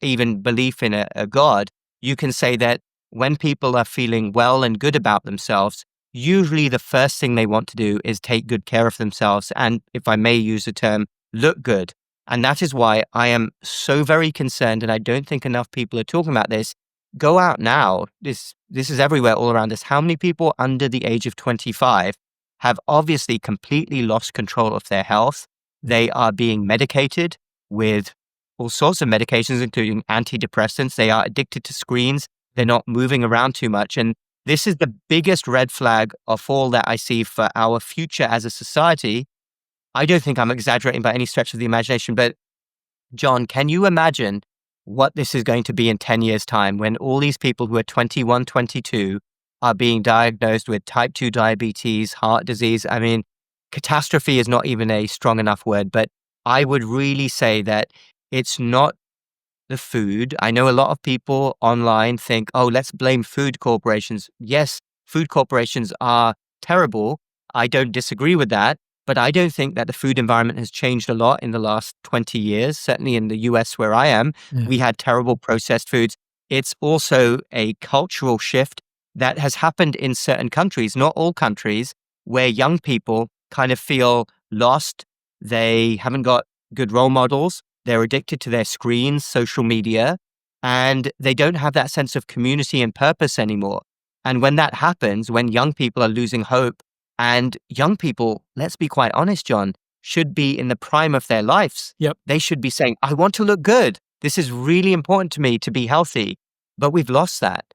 even belief in a God, you can say that when people are feeling well and good about themselves, usually the first thing they want to do is take good care of themselves. And if I may use the term, look good. And that is why I am so very concerned, and I don't think enough people are talking about this. Go out now. This is everywhere all around us. How many people under the age of 25 have obviously completely lost control of their health? They are being medicated with all sorts of medications, including antidepressants. They are addicted to screens. They're not moving around too much. And this is the biggest red flag of all that I see for our future as a society. I don't think I'm exaggerating by any stretch of the imagination, but John, can you imagine what this is going to be in 10 years' time when all these people who are 21, 22 are being diagnosed with type 2 diabetes, heart disease? I mean, catastrophe is not even a strong enough word, but I would really say that it's not the food. I know a lot of people online think, oh, let's blame food corporations. Yes, food corporations are terrible. I don't disagree with that. But I don't think that the food environment has changed a lot in the last 20 years. Certainly in the US where I am, we had terrible processed foods. It's also a cultural shift that has happened in certain countries, not all countries, where young people kind of feel lost. They haven't got good role models. They're addicted to their screens, social media, and they don't have that sense of community and purpose anymore. And when that happens, when young people are losing hope, and young people, let's be quite honest, John, should be in the prime of their lives. They should be saying, I want to look good. This is really important to me to be healthy. But we've lost that.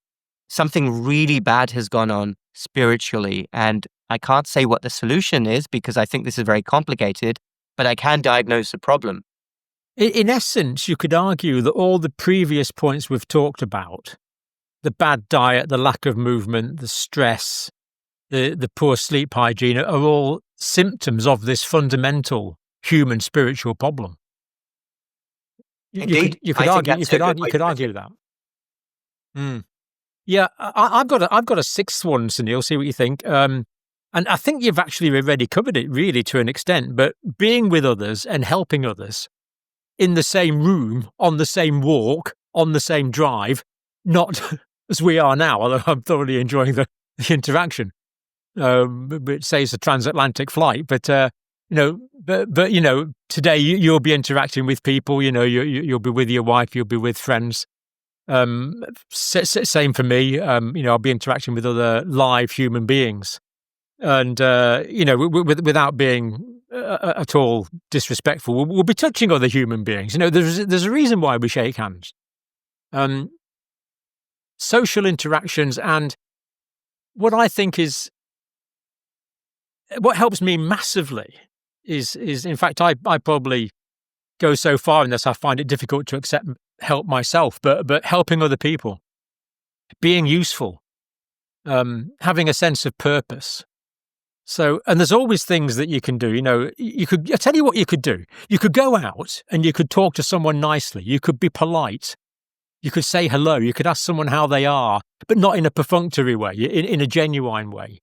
Something really bad has gone on spiritually. And I can't say what the solution is because I think this is very complicated, but I can diagnose the problem. In essence, you could argue that all the previous points we've talked about, the bad diet, the lack of movement, the stress, the poor sleep hygiene, are all symptoms of this fundamental human spiritual problem. Indeed, you could argue that. Yeah, I've got a sixth one, Suneel. See what you think. And I think you've actually already covered it, really, to an extent. But being with others and helping others in the same room, on the same walk, on the same drive, not as we are now. Although I'm thoroughly enjoying the interaction. Which says a transatlantic flight, but today you'll be interacting with people. You'll be with your wife, you'll be with friends. Same for me. I'll be interacting with other live human beings, and without being at all disrespectful, we'll be touching other human beings. There's a reason why we shake hands. Social interactions, and what I think is. What helps me massively is in fact, I probably go so far in this, I find it difficult to accept help myself, but helping other people, being useful, having a sense of purpose. So, and there's always things that you can do. I tell you what you could do. You could go out and you could talk to someone nicely. You could be polite. You could say hello. You could ask someone how they are, but not in a perfunctory way, in a genuine way.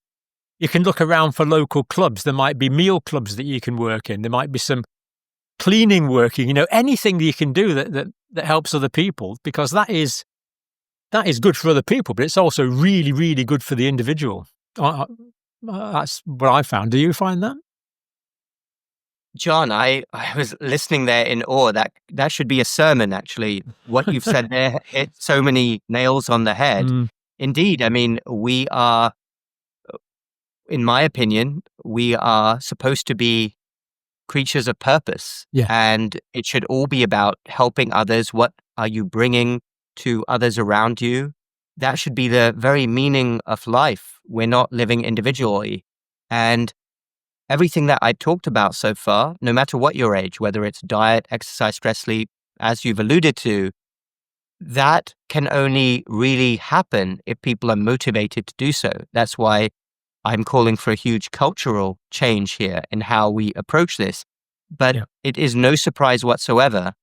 You can look around for local clubs. There might be meal clubs that you can work in. There might be some cleaning working, anything that you can do that helps other people, because that is good for other people, but it's also really, really good for the individual. That's what I found. Do you find that? John, I was listening there in awe. That should be a sermon, actually. What you've said there hit so many nails on the head. Mm, Indeed, I mean, we are, in my opinion, we are supposed to be creatures of purpose. Yeah. And it should all be about helping others. What are you bringing to others around you? That should be the very meaning of life. We're not living individually. And everything that I talked about so far, no matter what your age, whether it's diet, exercise, stress, sleep, as you've alluded to, that can only really happen if people are motivated to do so. That's why I'm calling for a huge cultural change here in how we approach this. But it is no surprise whatsoever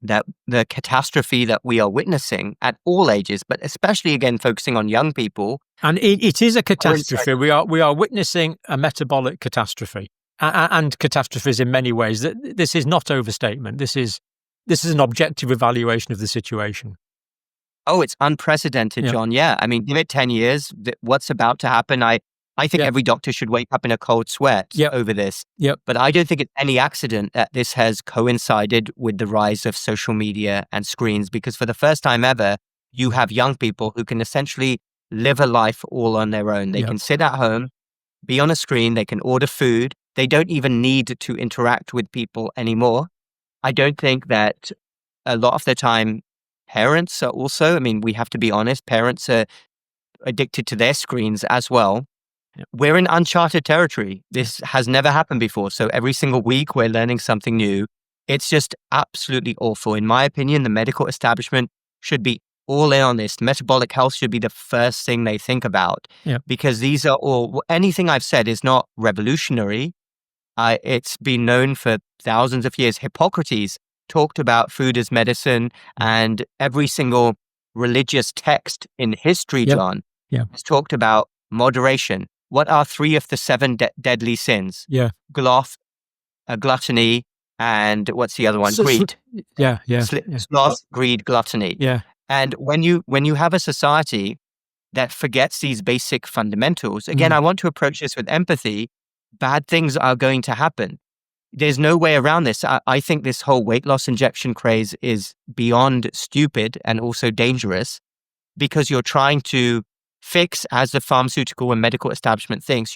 that the catastrophe that we are witnessing at all ages, but especially again focusing on young people. And it is a catastrophe. We are witnessing a metabolic catastrophe, and catastrophes in many ways. This is not overstatement. This is an objective evaluation of the situation. Oh, it's unprecedented, John. Yeah, I mean, give it 10 years. What's about to happen? I think every doctor should wake up in a cold sweat over this. But I don't think it's any accident that this has coincided with the rise of social media and screens, because for the first time ever, you have young people who can essentially live a life all on their own. They can sit at home, be on a screen, they can order food. They don't even need to interact with people anymore. I don't think that a lot of the time parents are also, I mean, we have to be honest, parents are addicted to their screens as well. We're in uncharted territory. This has never happened before. So every single week we're learning something new. It's just absolutely awful. In my opinion, the medical establishment should be all in on this. Metabolic health should be the first thing they think about, because these are all, anything I've said is not revolutionary. It's been known for thousands of years. Hippocrates talked about food as medicine, and every single religious text in history, John, has talked about moderation. What are 3 of the 7 deadly sins? Gluttony, and what's the other one? Greed. Sloth, greed, gluttony. And when you have a society that forgets these basic fundamentals, again, I want to approach this with empathy. Bad things are going to happen. There's no way around this. I think this whole weight loss injection craze is beyond stupid and also dangerous, because you're trying to fix, as the pharmaceutical and medical establishment thinks,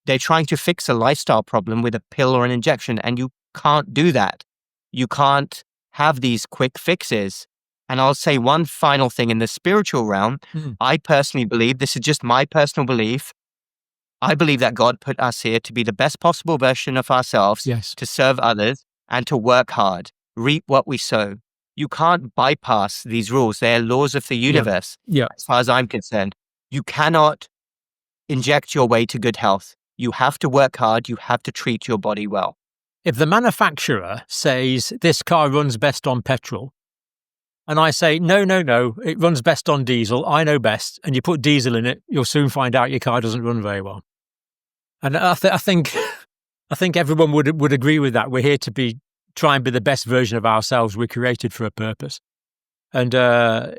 they're trying to fix a lifestyle problem with a pill or an injection, and you can't do that. You can't have these quick fixes. And I'll say one final thing in the spiritual realm. I personally believe, this is just my personal belief, I believe that God put us here to be the best possible version of ourselves, to serve others, and to work hard, reap what we sow. You can't bypass these rules. They're laws of the universe, as far as I'm concerned. You cannot inject your way to good health. You have to work hard. You have to treat your body well. If the manufacturer says this car runs best on petrol, and I say, no, it runs best on diesel, I know best, and you put diesel in it, you'll soon find out your car doesn't run very well. And I think everyone would agree with that. We're here to try and be the best version of ourselves. We're created for a purpose. And I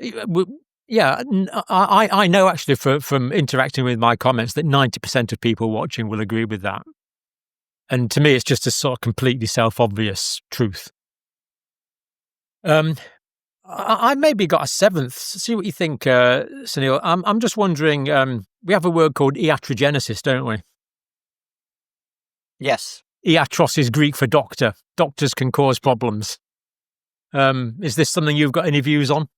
know actually from interacting with my comments that 90% of people watching will agree with that. And to me, it's just a sort of completely self-obvious truth. I maybe got a 7th. See what you think, Suneel. I'm just wondering, we have a word called iatrogenesis, don't we? Yes. Iatros is Greek for doctor. Doctors can cause problems. Is this something you've got any views on?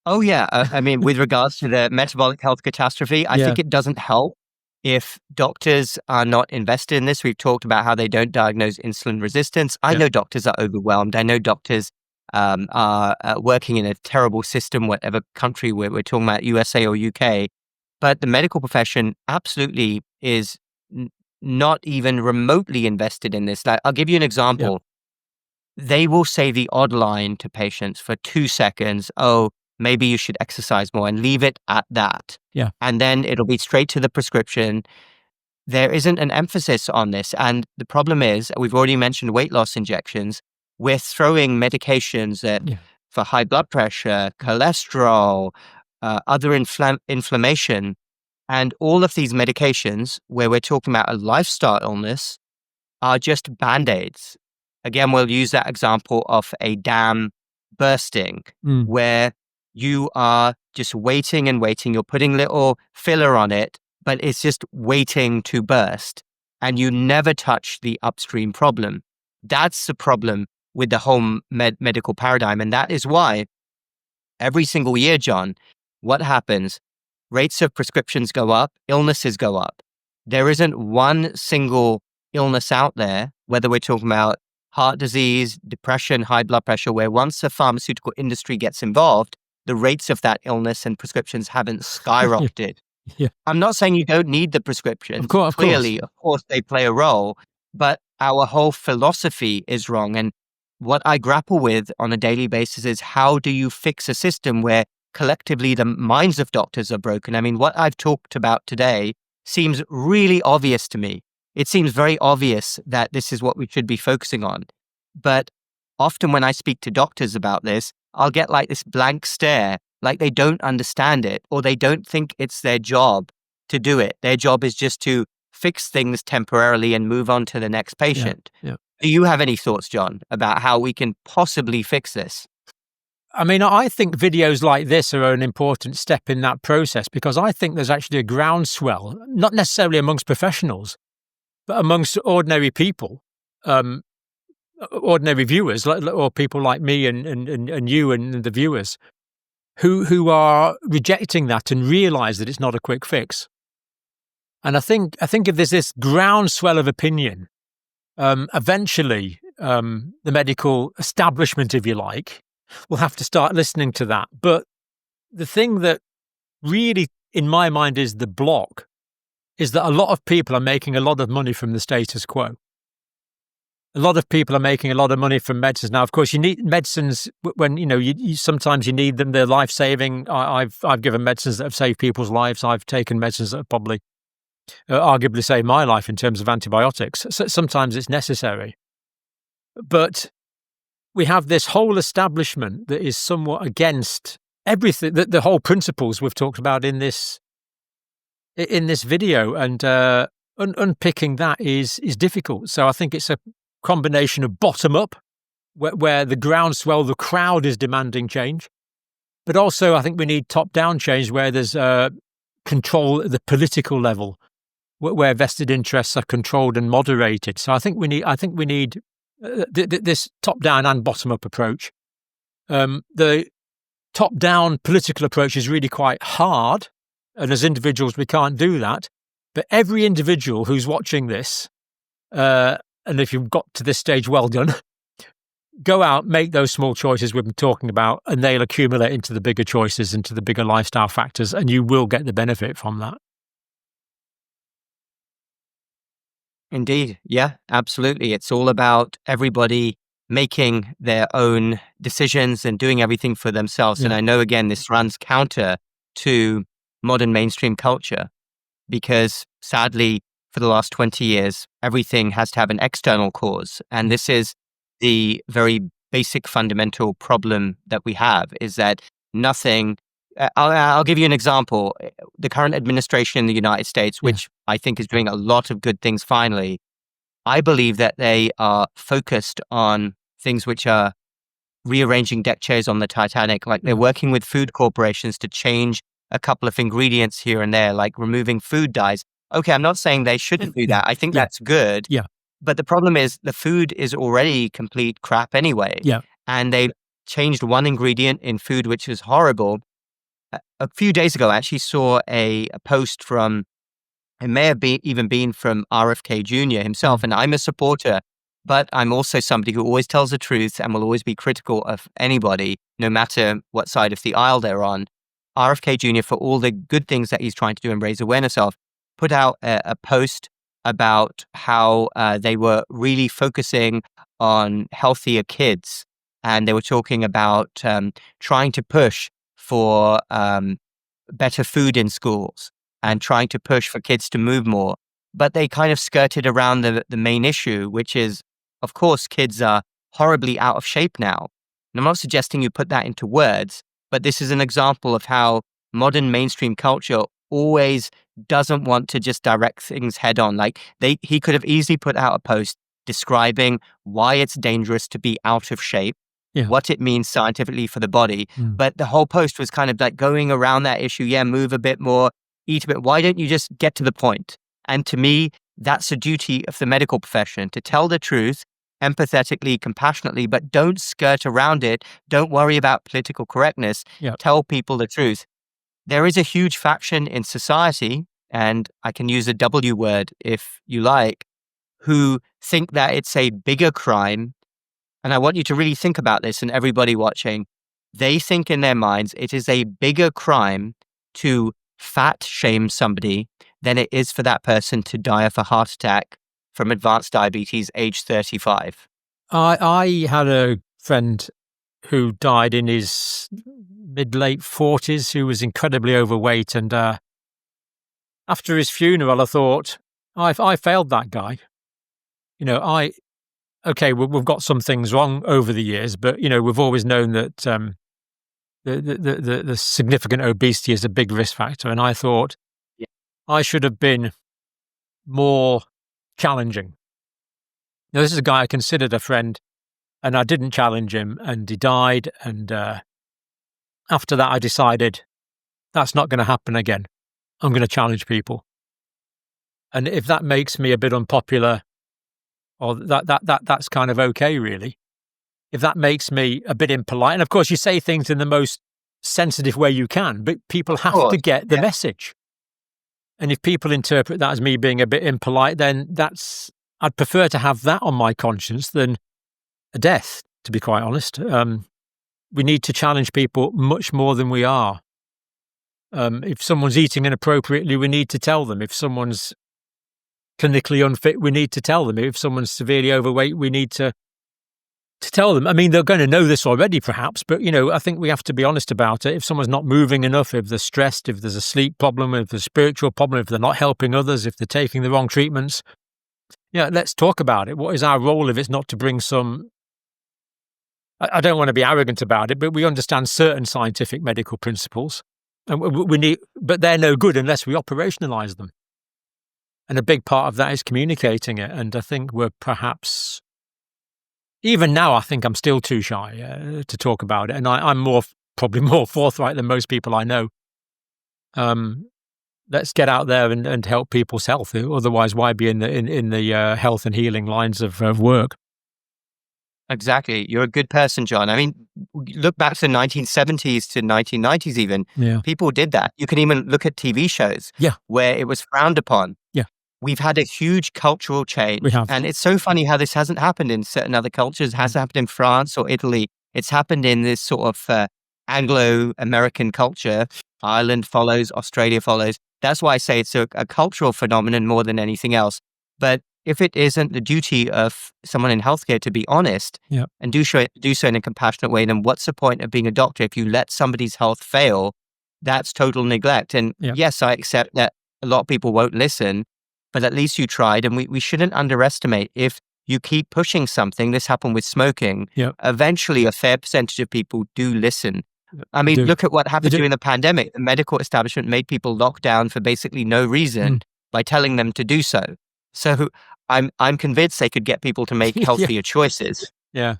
Oh, yeah. I mean, with regards to the metabolic health catastrophe, I think it doesn't help if doctors are not invested in this. We've talked about how they don't diagnose insulin resistance. I know doctors are overwhelmed. I know doctors are working in a terrible system, whatever country we're talking about, USA or UK. But the medical profession absolutely is not even remotely invested in this. Like, I'll give you an example. They will say the odd line to patients for 2 seconds. Oh, maybe you should exercise more, and leave it at that. And then it'll be straight to the prescription. there isn't an emphasis on this. And the problem is, we've already mentioned weight loss injections. We're throwing medications that Yeah. for high blood pressure, cholesterol, other inflammation, and all of these medications where we're talking about a lifestyle illness are just band-aids. Again, we'll use that example of a dam bursting Mm. where you are just waiting and waiting. You're putting little filler on it, but it's just waiting to burst. And you never touch the upstream problem. That's the problem with the whole medical paradigm. And that is why every single year, John, what happens? Rates of prescriptions go up, illnesses go up. There isn't one single illness out there, whether we're talking about heart disease, depression, high blood pressure, where once the pharmaceutical industry gets involved, the rates of that illness and prescriptions haven't skyrocketed. Yeah. I'm not saying you don't need the prescriptions. Of course. Clearly, of course, they play a role, but our whole philosophy is wrong. And what I grapple with on a daily basis is how do you fix a system where collectively the minds of doctors are broken? I mean, what I've talked about today seems really obvious to me. It seems very obvious that this is what we should be focusing on. But often when I speak to doctors about this, I'll get like this blank stare, like they don't understand it or they don't think it's their job to do it. Their job is just to fix things temporarily and move on to the next patient. Yeah. Do you have any thoughts, John, about how we can possibly fix this? I mean, I think videos like this are an important step in that process because I think there's actually a groundswell, not necessarily amongst professionals, but amongst ordinary people, ordinary viewers, or people like me and you and the viewers, who are rejecting that and realize that it's not a quick fix. And I think if there's this groundswell of opinion, eventually the medical establishment, if you like, will have to start listening to that. But the thing that really, in my mind, is the block is that a lot of people are making a lot of money from the status quo. A lot of people are making a lot of money from medicines. Now, of course, you need medicines when, you sometimes you need them. They're life-saving. I've given medicines that have saved people's lives. I've taken medicines that have probably arguably saved my life in terms of antibiotics. So sometimes it's necessary. But we have this whole establishment that is somewhat against everything, the whole principles we've talked about in this video, and unpicking that is difficult. So I think it's a combination of bottom up, where the groundswell, the crowd is demanding change, but also I think we need top down change where there's control at the political level, where vested interests are controlled and moderated. So I think we need this top down and bottom up approach. The top down political approach is really quite hard, and as individuals we can't do that. But every individual who's watching this, and if you've got to this stage, well done. Go out, make those small choices we've been talking about, and they'll accumulate into the bigger choices, into the bigger lifestyle factors, and you will get the benefit from that. Indeed. Yeah, absolutely. It's all about everybody making their own decisions and doing everything for themselves. Yeah. And I know, again, this runs counter to modern mainstream culture because sadly, for the last 20 years, everything has to have an external cause. And this is the very basic fundamental problem that we have, is that nothing... I'll give you an example. The current administration in the United States, which I think is doing a lot of good things finally, I believe that they are focused on things which are rearranging deck chairs on the Titanic. Like they're working with food corporations to change a couple of ingredients here and there, like removing food dyes. Okay, I'm not saying they shouldn't do that. I think that's good. Yeah. But the problem is the food is already complete crap anyway. Yeah. And they changed one ingredient in food, which is horrible. A few days ago, I actually saw a post from, it may have even been from RFK Jr. himself, and I'm a supporter, but I'm also somebody who always tells the truth and will always be critical of anybody, no matter what side of the aisle they're on. RFK Jr., for all the good things that he's trying to do and raise awareness of, put out a post about how they were really focusing on healthier kids, and they were talking about trying to push for better food in schools and trying to push for kids to move more. but they kind of skirted around the main issue, which is, of course, kids are horribly out of shape now. And I'm not suggesting you put that into words, but this is an example of how modern mainstream culture always doesn't want to just direct things head on. Like he could have easily put out a post describing why it's dangerous to be out of shape, Yeah. what it means scientifically for the body. But the whole post was kind of like going around that issue. Yeah, move a bit more, eat a bit. Why don't you just get to the point? And to me, that's a duty of the medical profession, to tell the truth empathetically, compassionately, but don't skirt around it. Don't worry about political correctness. Yeah. Tell people the truth. There is a huge faction in society, and I can use a W word if you like, who think that it's a bigger crime. And I want you to really think about this, and everybody watching, they think in their minds it is a bigger crime to fat shame somebody than it is for that person to die of a heart attack from advanced diabetes age 35. I had a friend who died in his mid-late 40s who was incredibly overweight, and after his funeral I thought, I failed that guy. Okay, we've got some things wrong over the years, but we've always known that the significant obesity is a big risk factor, and I thought I should have been more challenging. Now, this is a guy I considered a friend, and I didn't challenge him, and he died. And after that, I decided that's not going to happen again. I'm going to challenge people, and if that makes me a bit unpopular, or that's kind of okay, really. If that makes me a bit impolite, and of course, you say things in the most sensitive way you can, but people have to get the message. And if people interpret that as me being a bit impolite, then I'd prefer to have that on my conscience than a death, to be quite honest. We need to challenge people much more than we are. If someone's eating inappropriately, we need to tell them. If someone's clinically unfit, we need to tell them. If someone's severely overweight, we need to tell them. I mean, they're going to know this already, perhaps, but, I think we have to be honest about it. If someone's not moving enough, if they're stressed, if there's a sleep problem, if there's a spiritual problem, if they're not helping others, if they're taking the wrong treatments, let's talk about it. What is our role if it's not to bring some... I don't want to be arrogant about it, but we understand certain scientific medical principles, and but they're no good unless we operationalize them. And a big part of that is communicating it. And I think we're perhaps... Even now, I think I'm still too shy to talk about it, and I'm probably more forthright than most people I know. Let's get out there and help people's health. Otherwise, why be in the health and healing lines of work? Exactly. You're a good person, John. I mean, look back to the 1970s to 1990s even. Yeah. People did that. You can even look at TV shows where it was frowned upon. Yeah. We've had a huge cultural change. We have. And it's so funny how this hasn't happened in certain other cultures. It hasn't happened in France or Italy. It's happened in this sort of Anglo-American culture. Ireland follows, Australia follows. That's why I say it's a cultural phenomenon more than anything else. But if it isn't the duty of someone in healthcare to be honest and do so in a compassionate way, then what's the point of being a doctor if you let somebody's health fail? That's total neglect. And yes, I accept that a lot of people won't listen, but at least you tried. And we shouldn't underestimate, if you keep pushing something, this happened with smoking, eventually a fair percentage of people do listen. I mean, look at what happened during the pandemic. The medical establishment made people lock down for basically no reason by telling them to do so. So I'm convinced they could get people to make healthier choices. Yeah.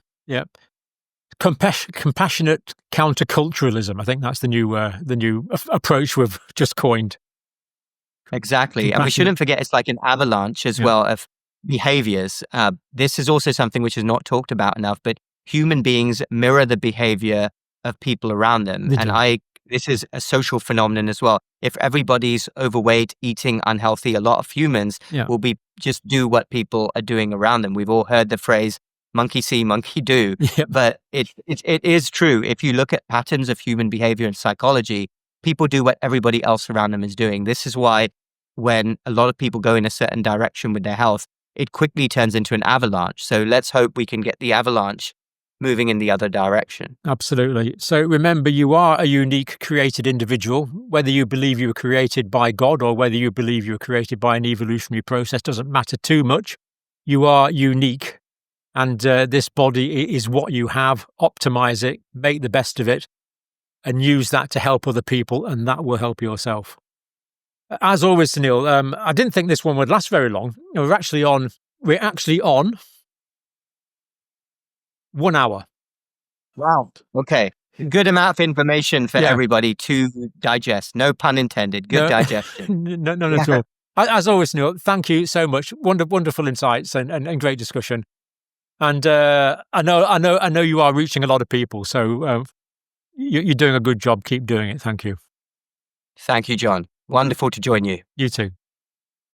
Compassionate counterculturalism. I think that's the new approach we've just coined. Exactly. And we shouldn't forget it's like an avalanche as well of behaviors. This is also something which is not talked about enough, but human beings mirror the behavior of people around them. And this is a social phenomenon as well. If everybody's overweight, eating unhealthy, a lot of humans will be just do what people are doing around them. We've all heard the phrase, monkey see, monkey do. But it is true. If you look at patterns of human behavior and psychology, people do what everybody else around them is doing. This is why when a lot of people go in a certain direction with their health, it quickly turns into an avalanche. So let's hope we can get the avalanche moving in the other direction. Absolutely. So remember, you are a unique, created individual. Whether you believe you were created by God or whether you believe you were created by an evolutionary process doesn't matter too much. You are unique. And this body is what you have. Optimize it, make the best of it, and use that to help other people, and that will help yourself. As always, Suneel, I didn't think this one would last very long. We're actually on 1 hour. Wow. Okay. Good amount of information for Yeah. everybody to digest. No pun intended. Good digestion. None at all. As always, Suneel, thank you so much. Wonderful insights and great discussion. And I know you are reaching a lot of people, so you're doing a good job. Keep doing it. Thank you. Thank you, John. Wonderful to join you. You too.